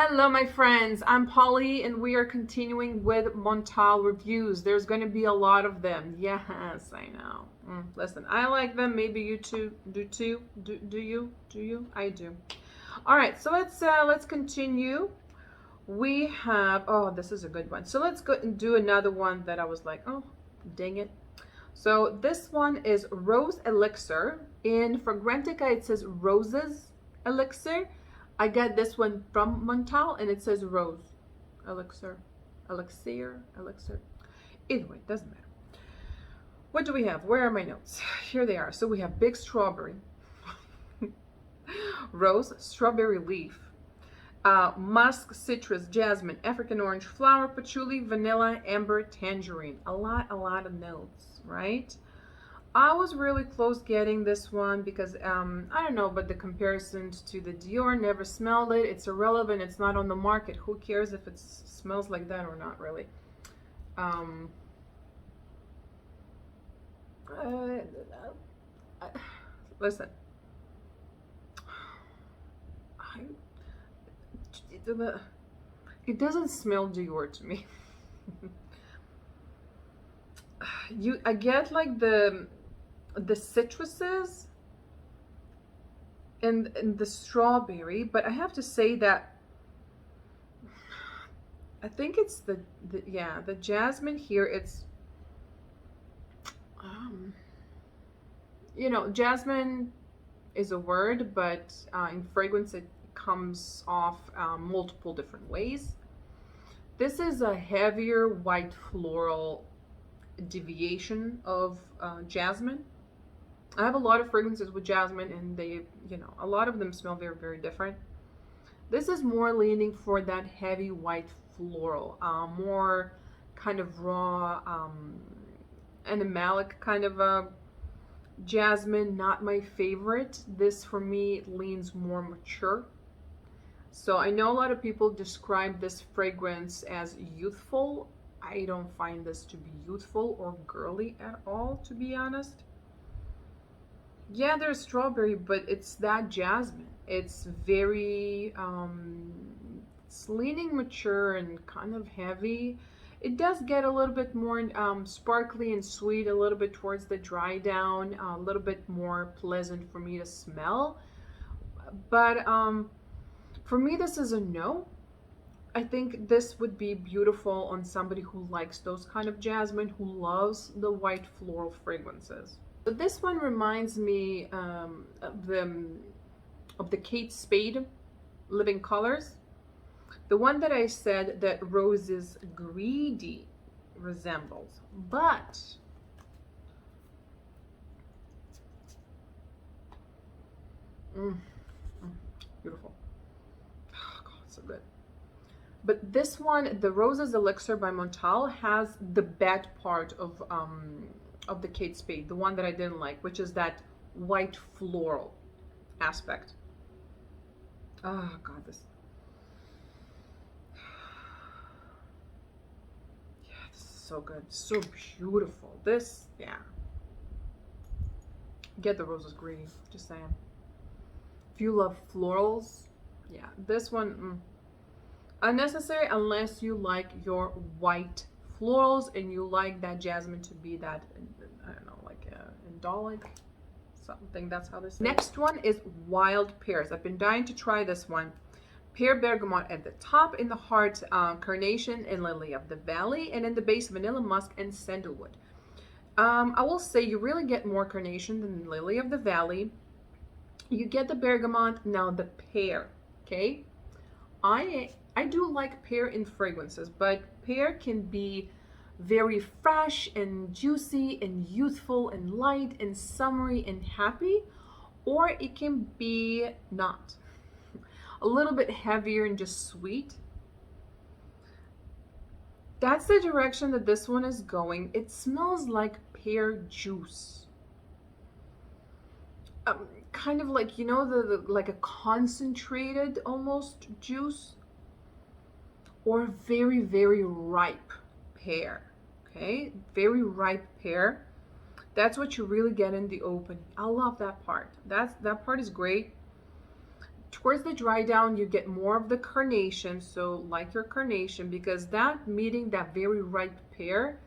Hello, my friends. I'm Polly, and we are continuing with Montale reviews. There's going to be a lot of them. Yes, I know. Listen, I like them. Maybe you too do too. Do you? Do you? I do. All right, so let's continue. We have this is a good one. So let's go and do another one that I was like, oh, dang it. So this one is Rose Elixir. In Fragrantica, it says Roses Elixir. I got this one from Montale, and it says Rose Elixir. Elixir. Either way, doesn't matter. What do we have? Where are my notes? Here they are. So we have Big Strawberry, Rose, Strawberry Leaf, Musk, Citrus, Jasmine, African Orange, Flower, Patchouli, Vanilla, Amber, Tangerine. A lot of notes, right? I was really close getting this one because I don't know, but the comparisons to the Dior, never smelled it. It's irrelevant. It's not on the market. Who cares if it smells like that or not, really? Listen, it doesn't smell Dior to me. I get like the citruses and the strawberry, but I have to say that I think it's the jasmine here. It's jasmine is a word, but in fragrance it comes off multiple different ways. This is a heavier white floral deviation of jasmine. I have a lot of fragrances with jasmine, and they, a lot of them smell very different. This is more leaning for that heavy white floral, more kind of raw, animalic kind of a jasmine. Not my favorite. This for me leans more mature. So I know a lot of people describe this fragrance as youthful. I don't find this to be youthful or girly at all, to be honest. Yeah, there's strawberry, but it's that jasmine. It's very, it's leaning mature and kind of heavy. It does get a little bit more sparkly and sweet, a little bit towards the dry down, a little bit more pleasant for me to smell. But for me, this is a no. I think this would be beautiful on somebody who likes those kind of jasmine, who loves the white floral fragrances. So this one reminds me of the Kate Spade Living Colors. The one that I said that Rose's Greedy resembles. But beautiful. Oh, God, so good. But this one, the Roses Elixir by Montale, has the bad part of the Kate Spade, the one that I didn't like, which is that white floral aspect. Oh God, this. Yeah, this is so good, so beautiful. This, yeah. Get the Roses Greedy, just saying. If you love florals, yeah, this one, unnecessary unless you like your white florals and you like that jasmine to be that, I don't know, like indolic something. That's how this is. Next one is Wild Pears. I've been dying to try this one. Pear bergamot at the top, in the heart carnation and lily of the valley, and in the base vanilla musk and sandalwood. I will say you really get more carnation than lily of the valley. You get the bergamot, now the pear. Okay, I do like pear in fragrances, but pear can be very fresh and juicy and youthful and light and summery and happy, or it can be not. A little bit heavier and just sweet. That's the direction that this one is going. It smells like pear juice. Kind of like, the like a concentrated almost juice, or very ripe pear. Okay, very ripe pear. That's what you really get in the open. I love that part. That part is great. Towards the dry down, you get more of the carnation, so like your carnation, because that meeting that very ripe pear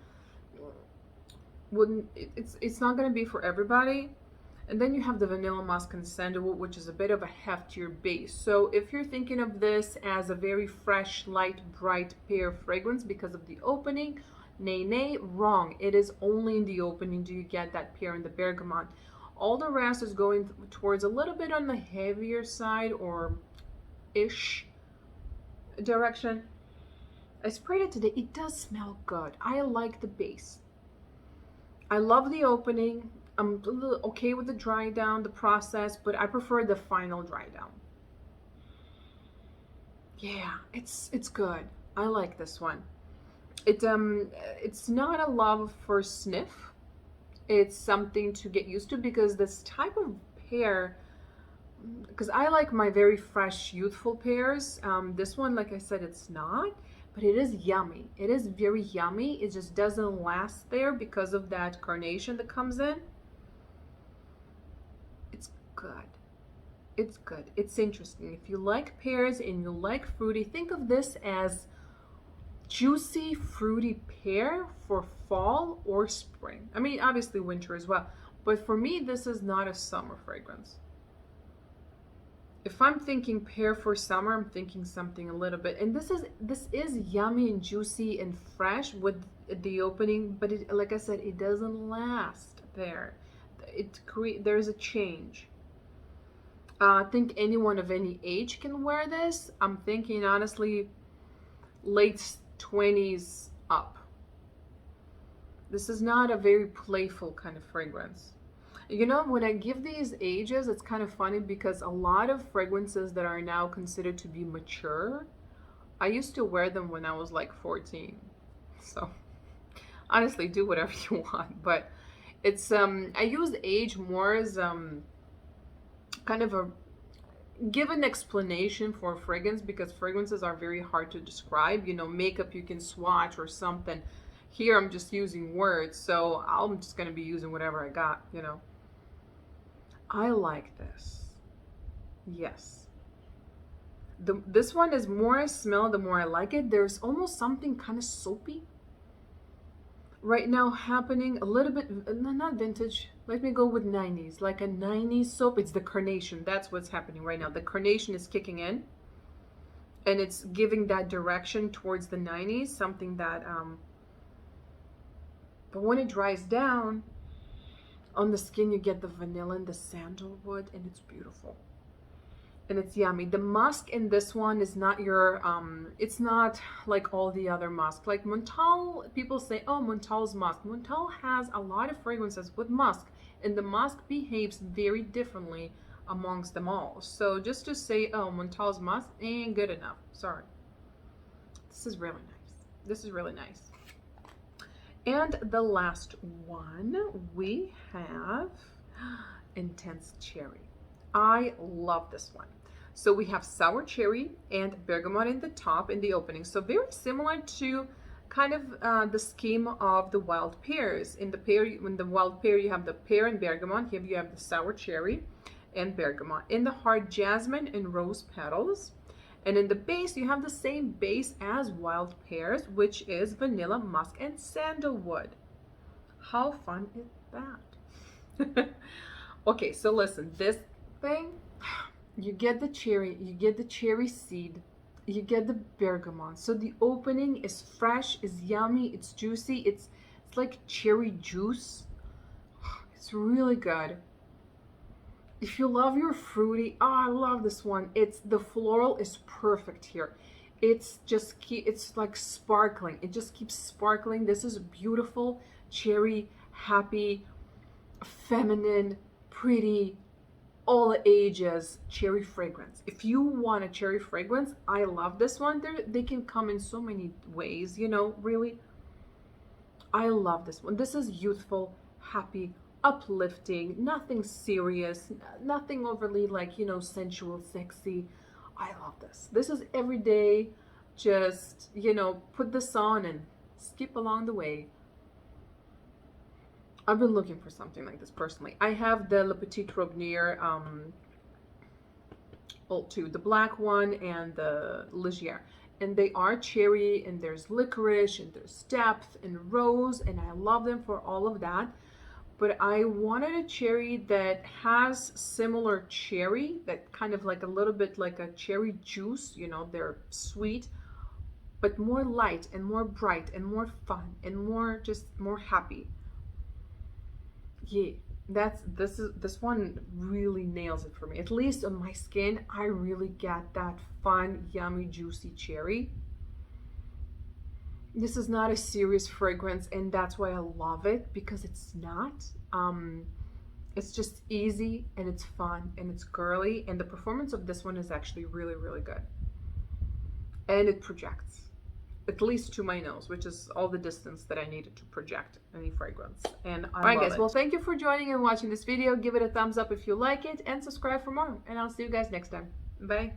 wouldn't, it's not going to be for everybody. And then you have the vanilla musk and sandalwood, which is a bit of a heftier base. So if you're thinking of this as a very fresh, light, bright pear fragrance because of the opening, nay, nay, wrong. It is only in the opening do you get that pear and the bergamot. All the rest is going towards a little bit on the heavier side or ish direction. I sprayed it today. It does smell good. I like the base. I love the opening. I'm a little okay with the dry down, the process, but I prefer the final dry down. Yeah, it's good. I like this one. It's not a love for sniff. It's something to get used to because this type of pear, because I like my very fresh, youthful pears. This one, like I said, it's not, but it is yummy. It is very yummy. It just doesn't last there because of that carnation that comes in. It's good. It's good. It's interesting. If you like pears and you like fruity, think of this as juicy, fruity pear for fall or spring. I mean, obviously winter as well. But for me, this is not a summer fragrance. If I'm thinking pear for summer, I'm thinking something a little bit. And this is yummy and juicy and fresh with the opening, but it, like I said, it doesn't last there. There's a change. I think anyone of any age can wear this. I'm thinking honestly, late 20s up. This is not a very playful kind of fragrance. You know, when I give these ages, it's kind of funny because a lot of fragrances that are now considered to be mature, I used to wear them when I was like 14. So honestly, do whatever you want, but it's I use age more as kind of a give an explanation for a fragrance because fragrances are very hard to describe. You know, makeup you can swatch or something. Here I'm just using words, so I'm just going to be using whatever I got, you know. I like this. Yes. This one is more I smell, the more I like it. There's almost something kind of soapy right now happening, a little bit, not vintage. Let me go with 90s, like a 90s soap. It's the carnation. That's what's happening right now. The carnation is kicking in and it's giving that direction towards the 90s, something that, but when it dries down, on the skin you get the vanilla and the sandalwood, and it's beautiful. And it's yummy. The musk in this one is not your, it's not like all the other musk. Like Montale, people say, oh, Montale's musk. Montale has a lot of fragrances with musk, and the musk behaves very differently amongst them all. So just to say, oh, Montale's musk ain't good enough. Sorry. This is really nice. This is really nice. And the last one, we have Intense Cherry. I love this one. So we have sour cherry and bergamot in the top in the opening. So very similar to kind of the scheme of the wild pears. In the pear, when the wild pear, you have the pear and bergamot. Here you have the sour cherry and bergamot. In the heart, jasmine and rose petals. And in the base, you have the same base as wild pears, which is vanilla, musk, and sandalwood. How fun is that? Okay, so listen, this thing, you get the cherry seed, you get the bergamot. So the opening is fresh, is yummy, it's juicy, it's like cherry juice. It's really good. If you love your fruity, oh, I love this one. It's the floral is perfect here. It's just it's like sparkling. It just keeps sparkling. This is beautiful, cherry, happy, feminine, pretty, all ages cherry fragrance. If you want a cherry fragrance, I love this one. They can come in so many ways, you know, really. I love this one. This is youthful, happy, uplifting, nothing serious, nothing overly like, you know, sensual, sexy. I love this. This is everyday, just, you know, put this on and skip along the way. I've been looking for something like this personally. I have the Le Petit Rognir well, two, the black one and the Ligier. And they are cherry, and there's licorice, and there's depth and rose, and I love them for all of that. But I wanted a cherry that has similar cherry, that kind of like a little bit like a cherry juice, you know, they're sweet, but more light and more bright and more fun and more just more happy. Yeah, this one really nails it for me. At least on my skin, I really get that fun, yummy, juicy cherry. This is not a serious fragrance, and that's why I love it, because it's not. It's just easy and it's fun and it's girly, and the performance of this one is actually really, really good. And it projects, at least to my nose, which is all the distance that I needed to project any fragrance. And I love it. Guys, well, thank you for joining and watching this video. Give it a thumbs up if you like it, and subscribe for more. And I'll see you guys next time. Bye.